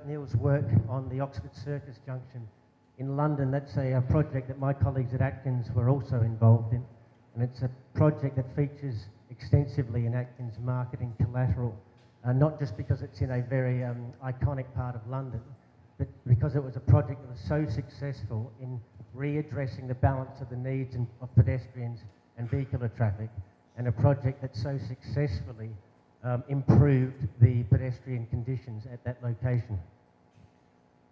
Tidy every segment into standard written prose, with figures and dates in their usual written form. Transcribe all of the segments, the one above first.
Neil's work on the Oxford Circus Junction in London. That's a project that my colleagues at Atkins were also involved in, and it's a project that features extensively in Atkins marketing collateral, not just because it's in a very iconic part of London, but because it was a project that was so successful in readdressing the balance of the needs of pedestrians and vehicular traffic, and a project that so successfully improved the pedestrian conditions at that location.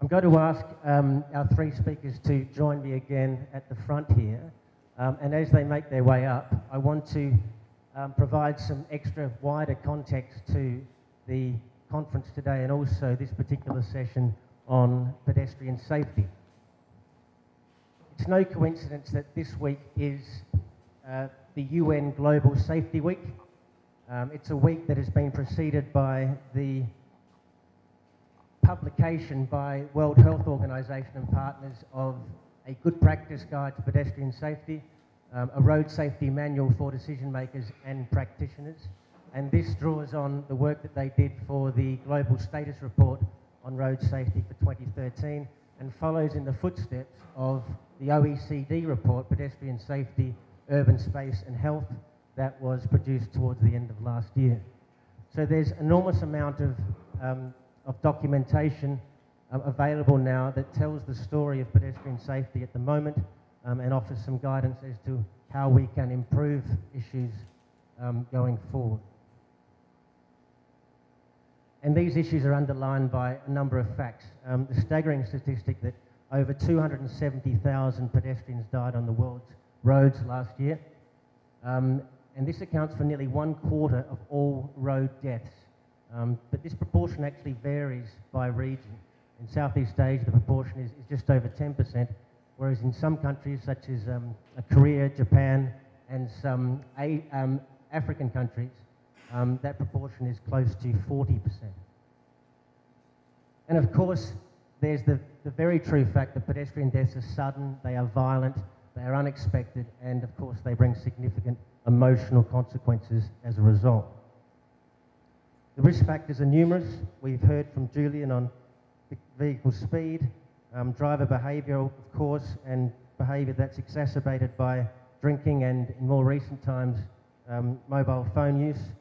I'm going to ask our three speakers to join me again at the front here, and as they make their way up, I want to provide some extra wider context to the conference today and also this particular session on pedestrian safety. It's no coincidence that this week is the UN Global Safety Week. It's a week that has been preceded by the publication by World Health Organization and partners of a good practice guide to pedestrian safety, a road safety manual for decision makers and practitioners, and this draws on the work that they did for the Global Status Report on Road Safety for 2013 and follows in the footsteps of the OECD report, Pedestrian Safety, Urban Space and Health, that was produced towards the end of last year. So there's enormous amount of documentation available now that tells the story of pedestrian safety at the moment and offers some guidance as to how we can improve issues going forward. And these issues are underlined by a number of facts. The staggering statistic that over 270,000 pedestrians died on the world's roads last year. And this accounts for nearly 1/4 of all road deaths. But this proportion actually varies by region. In Southeast Asia, the proportion is just over 10%, whereas in some countries such as Korea, Japan, and some African countries, that proportion is close to 40%. And of course, there's the very true fact that pedestrian deaths are sudden, they are violent, they are unexpected, and of course they bring significant emotional consequences as a result. The risk factors are numerous. We've heard from Julian on vehicle speed, driver behaviour, of course, and behaviour that's exacerbated by drinking and, in more recent times, mobile phone use,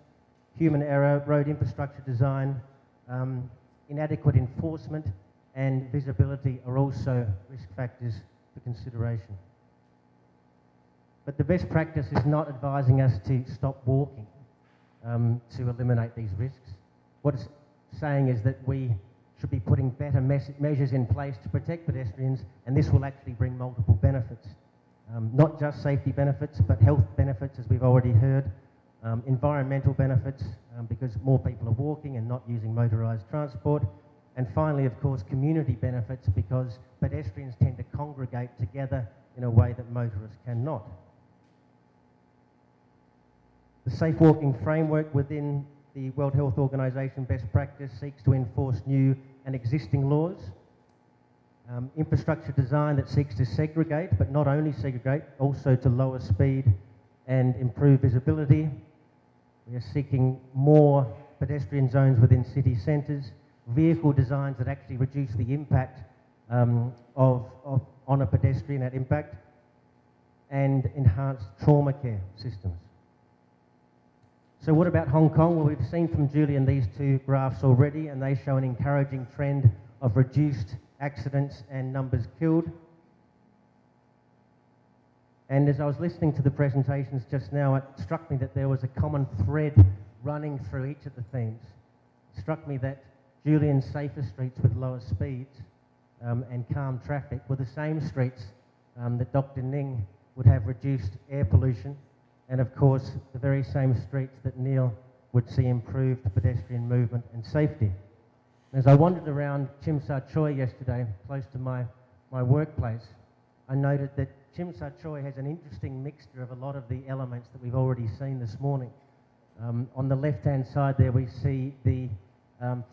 human error, road infrastructure design, inadequate enforcement, and visibility are also risk factors for consideration. But the best practice is not advising us to stop walking to eliminate these risks. What it's saying is that we should be putting better measures in place to protect pedestrians, and this will actually bring multiple benefits. Not just safety benefits, but health benefits, as we've already heard, environmental benefits, because more people are walking and not using motorised transport, and finally, of course, community benefits, because pedestrians tend to congregate together in a way that motorists cannot. The Safe Walking Framework within the World Health Organization best practice seeks to enforce new and existing laws. Infrastructure design that seeks to segregate, but not only segregate, also to lower speed and improve visibility. We are seeking more pedestrian zones within city centres, vehicle designs that actually reduce the impact on a pedestrian at impact, and enhanced trauma care systems. So what about Hong Kong? Well, we've seen from Julian these two graphs already, and they show an encouraging trend of reduced accidents and numbers killed. And as I was listening to the presentations just now, it struck me that there was a common thread running through each of the themes. It struck me that Julian's safer streets with lower speeds and calm traffic were the same streets that Dr. Ning would have reduced air pollution, and of course the very same streets that Neil would see improved pedestrian movement and safety. As I wandered around Chim Sa Choi yesterday, close to my workplace, I noted that Chim Sa Choi has an interesting mixture of a lot of the elements that we've already seen this morning. On the left-hand side there we see the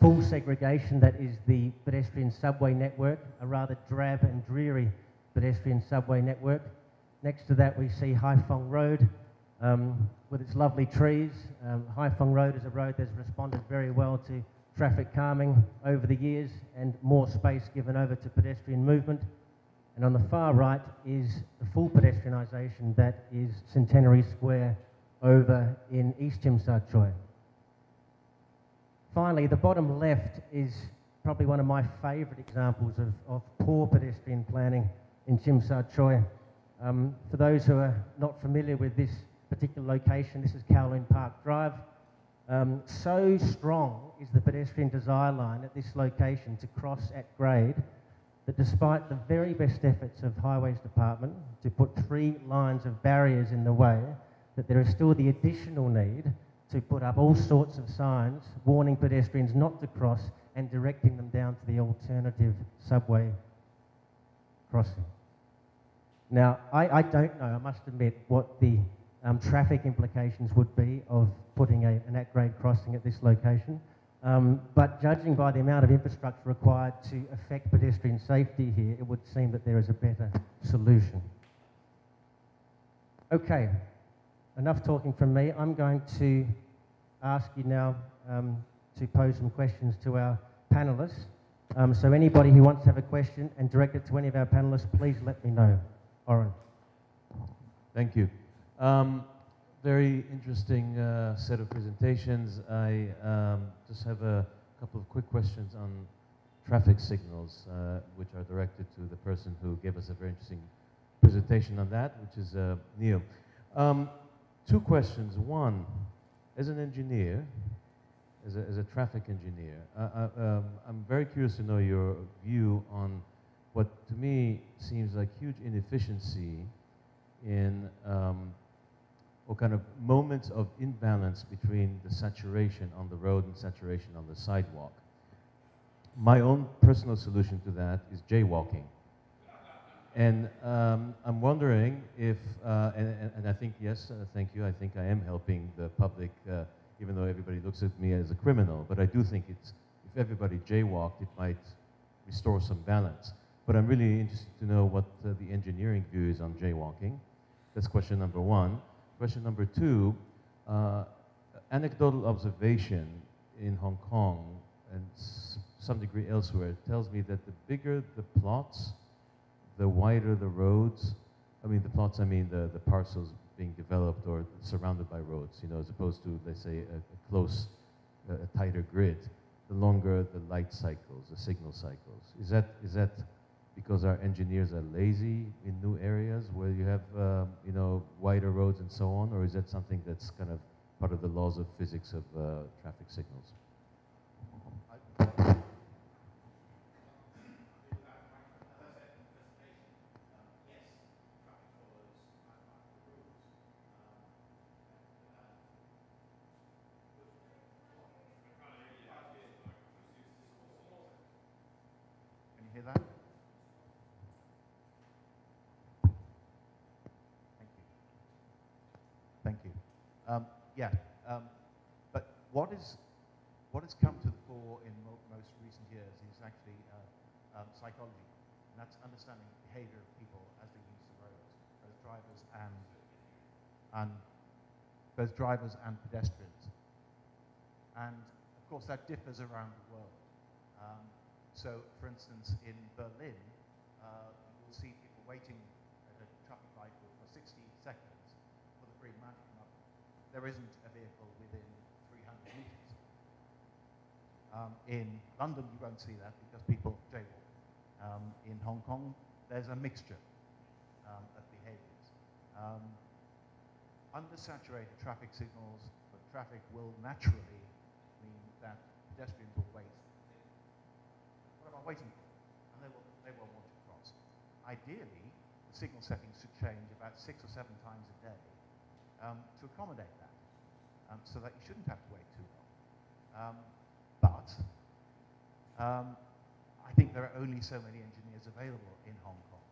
full segregation that is the pedestrian subway network, a rather drab and dreary pedestrian subway network. Next to that we see Hai Phong Road with its lovely trees. Hai Phong Road is a road that's responded very well to traffic calming over the years and more space given over to pedestrian movement. And on the far right is the full pedestrianisation that is Centenary Square over in East Tsim Sha Tsui. Finally, the bottom left is probably one of my favourite examples of poor pedestrian planning in Tsim Sha Tsui. For those who are not familiar with this particular location, this is Kowloon Park Drive. So strong is the pedestrian desire line at this location to cross at grade that despite the very best efforts of Highways Department to put 3 lines of barriers in the way, that there is still the additional need to put up all sorts of signs warning pedestrians not to cross and directing them down to the alternative subway crossing. Now, I don't know, I must admit, what the traffic implications would be of putting an at-grade crossing at this location. But judging by the amount of infrastructure required to affect pedestrian safety here, it would seem that there is a better solution. Okay, enough talking from me. I'm going to ask you now to pose some questions to our panellists. So anybody who wants to have a question and direct it to any of our panellists, please let me know. Oren. Thank you. Very interesting set of presentations. I just have a couple of quick questions on traffic signals, which are directed to the person who gave us a very interesting presentation on that, which is Neil. 2 questions. One, as an engineer, as a traffic engineer, I'm very curious to know your view on what to me seems like huge inefficiency in or kind of moments of imbalance between the saturation on the road and saturation on the sidewalk. My own personal solution to that is jaywalking. And I'm wondering if, and I think, yes, thank you, I think I am helping the public, even though everybody looks at me as a criminal, but I do think it's, if everybody jaywalked, it might restore some balance. But I'm really interested to know what the engineering view is on jaywalking. That's question number 1. Question number 2, anecdotal observation in Hong Kong and some degree elsewhere tells me that the bigger the plots, the wider the roads. I mean the plots, I mean the parcels being developed or surrounded by roads, you know, as opposed to, let's say, a close, a tighter grid, the longer the light cycles, the signal cycles. Is that because our engineers are lazy in new areas where you have, you know, wider roads and so on, or is that something that's kind of part of the laws of physics of traffic signals? Can you hear that? Thank you. But what has come to the fore in most recent years is actually psychology, and that's understanding the behavior of people as they use the roads, both drivers and pedestrians. And of course, that differs around the world. So, for instance, in Berlin, you'll see people waiting at a traffic light for 60 seconds for the green man to come up. There isn't a vehicle within 300 meters. In London, you won't see that because people jaywalk. In Hong Kong, there's a mixture of behaviors. Undersaturated traffic signals for traffic will naturally mean that pedestrians will wait. What am I waiting for? And they will want to cross. Ideally, the signal settings should change about 6 or 7 times a day to accommodate that, so that you shouldn't have to wait too long. But I think there are only so many engineers available in Hong Kong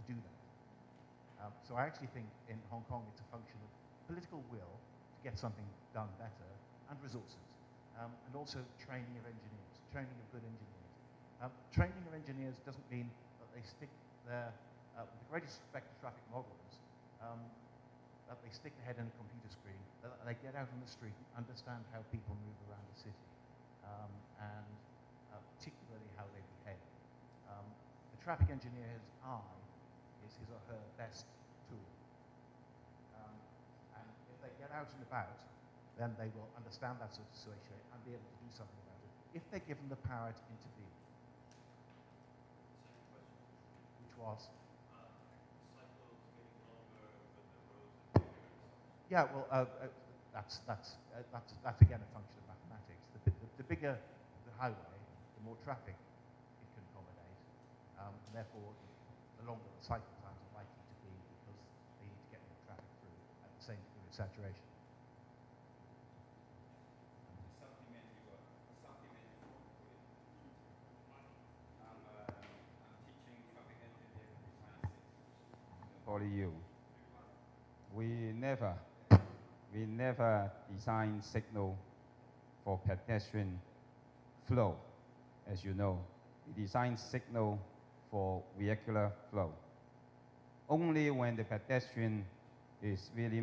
to do that. So I actually think in Hong Kong it's a function of political will to get something done better and resources, and also training of engineers, training of good engineers. Training of engineers doesn't mean that they stick their, with the greatest respect to traffic modelers, that they stick their head in a computer screen, that they get out on the street and understand how people move around the city. and particularly how they behave. The traffic engineer's eye is his or her best tool. And if they get out and about, then they will understand that sort of situation and be able to do something about it if they're given the power to intervene. Which was? Yeah, well, that's again a function of mathematics. The bigger the highway, the more traffic it can accommodate, and therefore the longer the cycle times are likely to be because they need to get more traffic through at the same degree of saturation. You. We never design signal for pedestrian flow, as you know. We design signal for vehicular flow. Only when the pedestrian is really